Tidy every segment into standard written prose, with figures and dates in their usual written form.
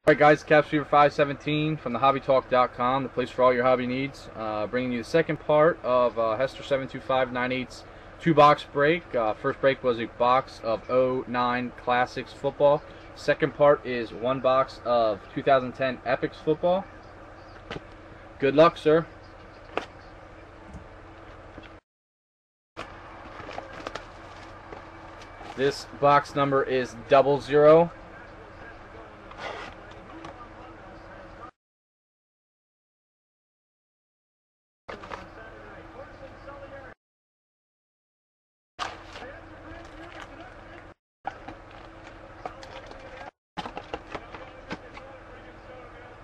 Alright guys, hester72598 from thehobbytalk.com, the place for all your hobby needs. Bringing you the second part of hester72598's 2-box break. First break was a box of 09 Classics football. Second part is one box of 2010 Epix football. Good luck, sir. This box number is 00.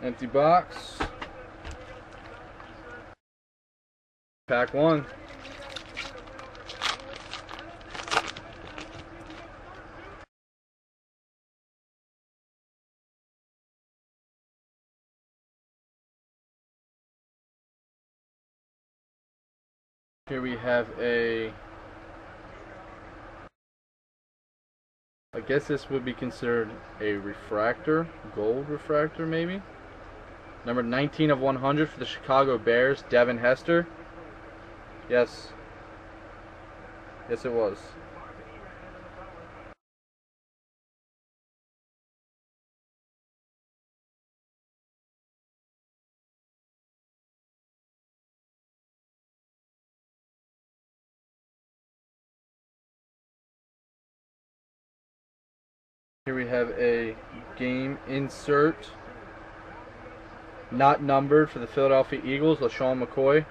Empty box. Pack one. Here we have I guess this would be considered a refractor, gold refractor maybe. Number 19 of 100 for the Chicago Bears, Devin Hester. Yes. Yes, it was. Here we have a game insert, not numbered, for the Philadelphia Eagles, LaShawn McCoy.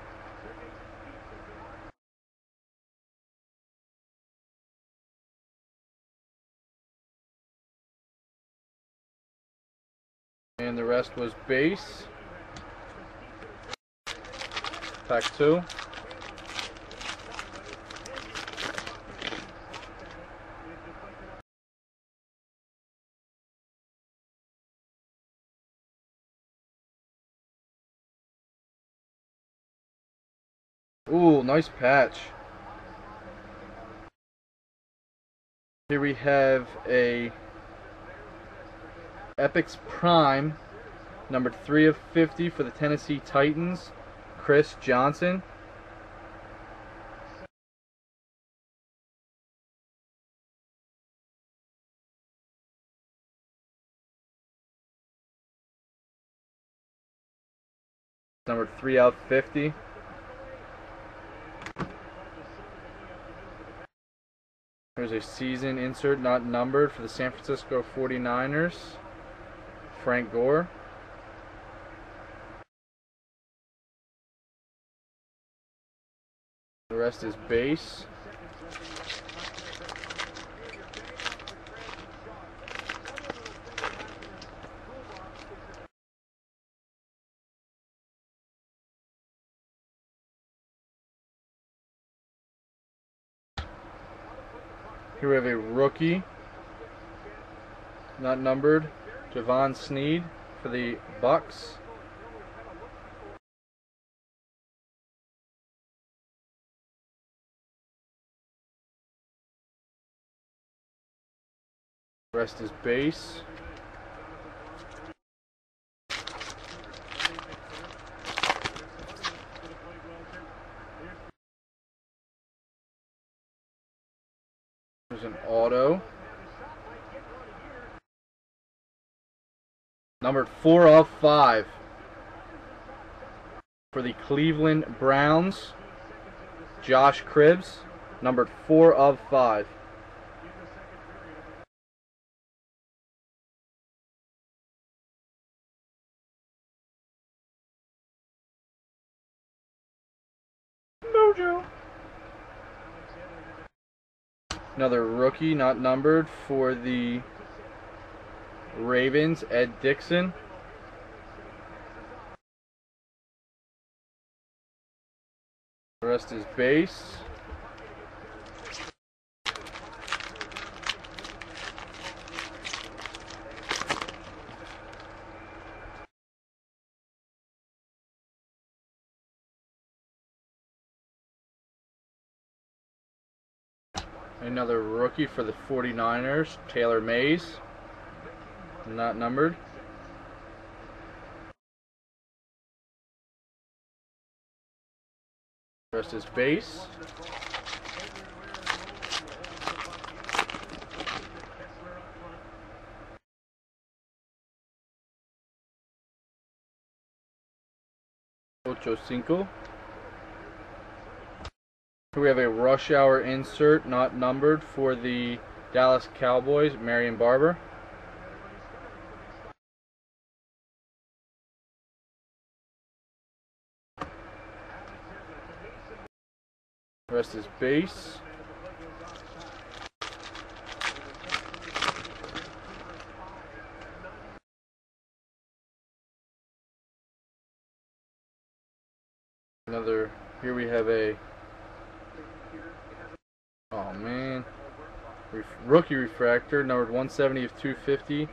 And the rest was base. Pack two. Ooh, nice patch. Here we have a Epix Prime, number 3 of 50 for the Tennessee Titans, Chris Johnson. Number 3 out of 50. There's a season insert not numbered for the San Francisco 49ers, Frank Gore. The rest is base. Here we have a rookie, not numbered, Javon Sneed for the Bucks. The rest is base. There's an auto. Numbered 4 of 5 for the Cleveland Browns, Josh Cribbs, numbered 4 of 5. Mojo. Another rookie, not numbered, for the Ravens, Ed Dixon. The rest is base. Another rookie for the 49ers, Taylor Mays, not numbered. Rest is base. Ocho cinco. Here we have a rush hour insert, not numbered, for the Dallas Cowboys, Marion Barber. Rest is base. Another, here we have a, oh man, rookie refractor, numbered 170 of 250.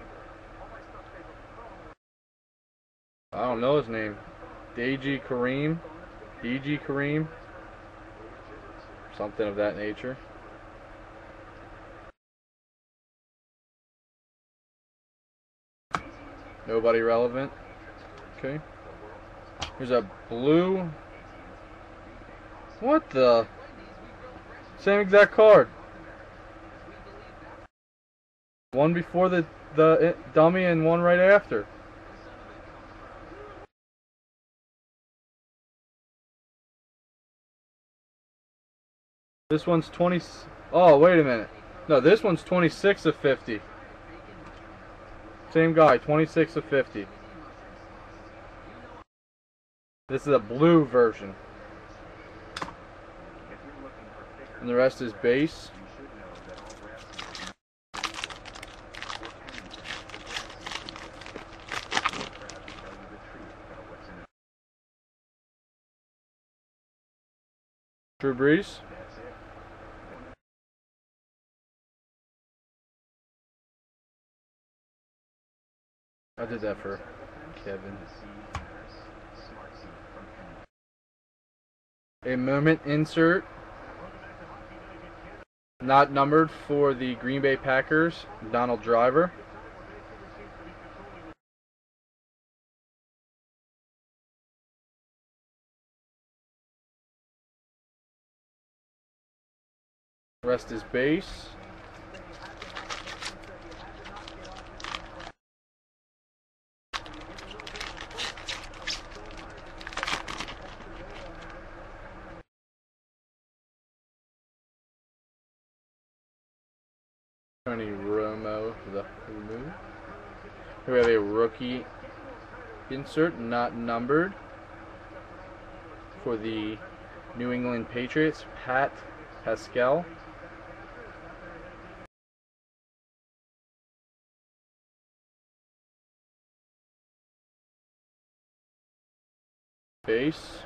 I don't know his name. DG Kareem, something of that nature. Nobody relevant. Okay. Here's a blue. What the? Same exact card. One before the dummy and one right after. This one's 20. Oh, wait a minute. No, this one's 26 of 50. Same guy, 26 of 50. This is a blue version. And the rest is base. Drew Brees. I did that for Kevin. A moment insert, not numbered, for the Green Bay Packers, Donald Driver. Rest is base. Tony Romo for the remove. Here we have a rookie insert, not numbered, for the New England Patriots, Pat Pascal. Base.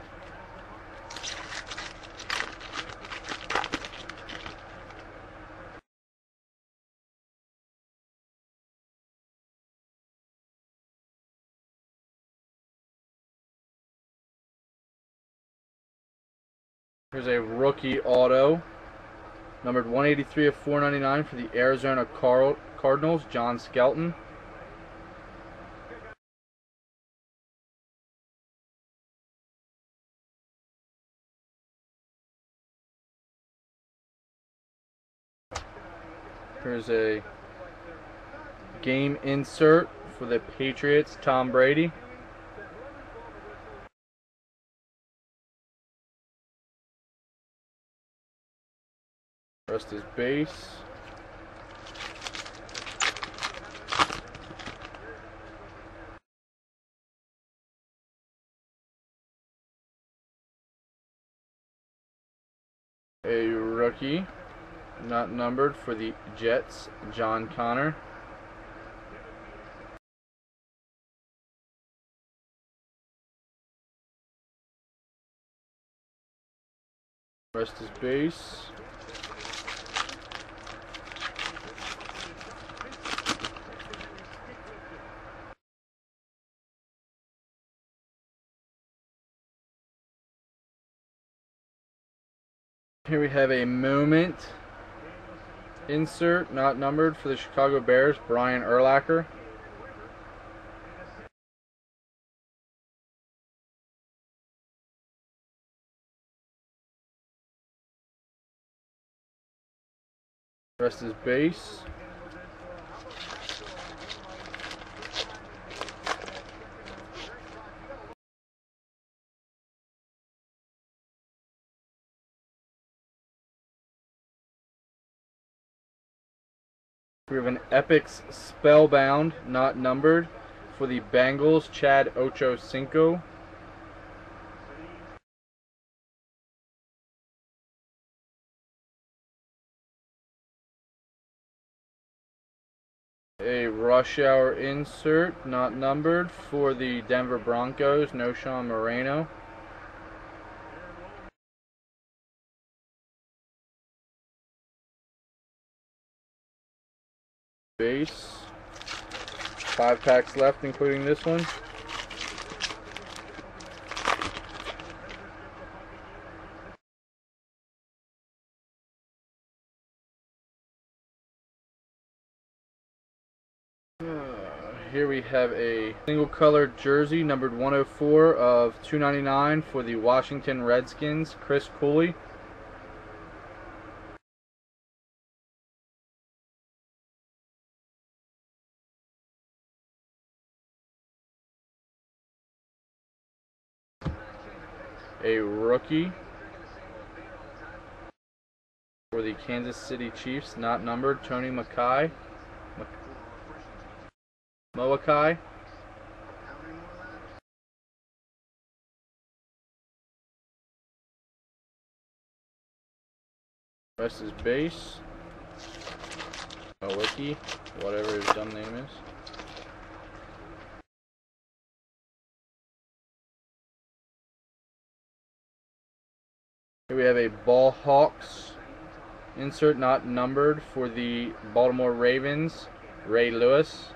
Here's a rookie auto, numbered 183 of 499 for the Arizona Cardinals, John Skelton. Here's a game insert for the Patriots, Tom Brady. Rest is base. A rookie, not numbered, for the Jets, John Connor. Rest is base. Here we have a moment insert, not numbered, for the Chicago Bears, Brian Urlacher. Rest is base. We have an Epix Spellbound, not numbered, for the Bengals, Chad Ochocinco. A Rush Hour insert, not numbered, for the Denver Broncos, No Sean Moreno. Base. 5 packs left, including this one. Here we have a single colored jersey, numbered 104 of 299 for the Washington Redskins, Chris Cooley. A rookie for the Kansas City Chiefs, not numbered, Tony Mokai. Rest is base. Mawiki, whatever his dumb name is. Here we have a Ball Hawks insert, not numbered, for the Baltimore Ravens, Ray Lewis.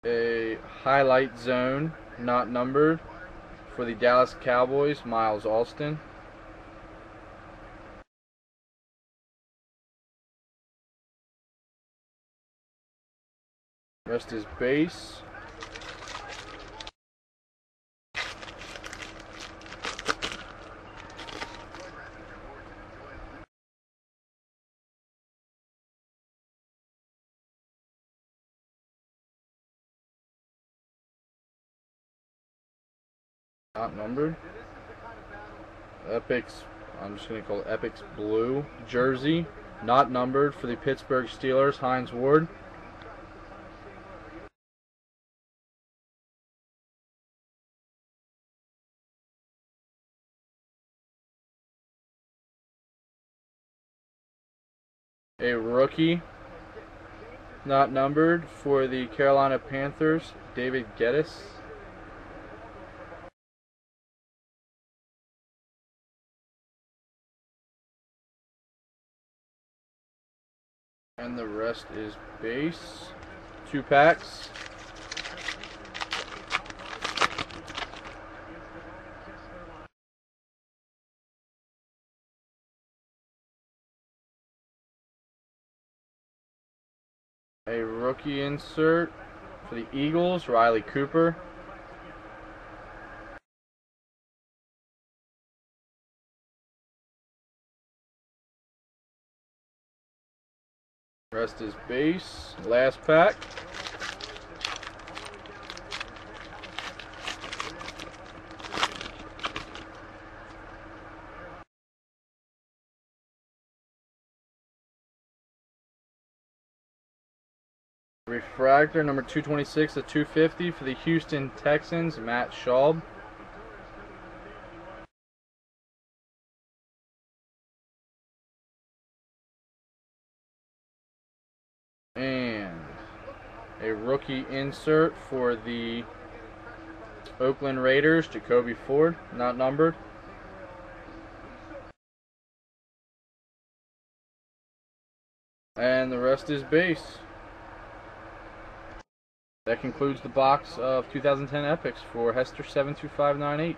A highlight zone, not numbered, for the Dallas Cowboys, Miles Alston. Rest is base. Not numbered. Epix, I'm just going to call it Epix Blue jersey, not numbered, for the Pittsburgh Steelers, Hines Ward. A rookie, not numbered, for the Carolina Panthers, David Geddes. And the rest is base. 2 packs. A rookie insert for the Eagles, Riley Cooper. Rest is base. Last pack. Refractor number 226 to 250 for the Houston Texans, Matt Schaub. And a rookie insert for the Oakland Raiders, Jacoby Ford, not numbered. And the rest is base. That concludes the box of 2010 Epix for hester72598.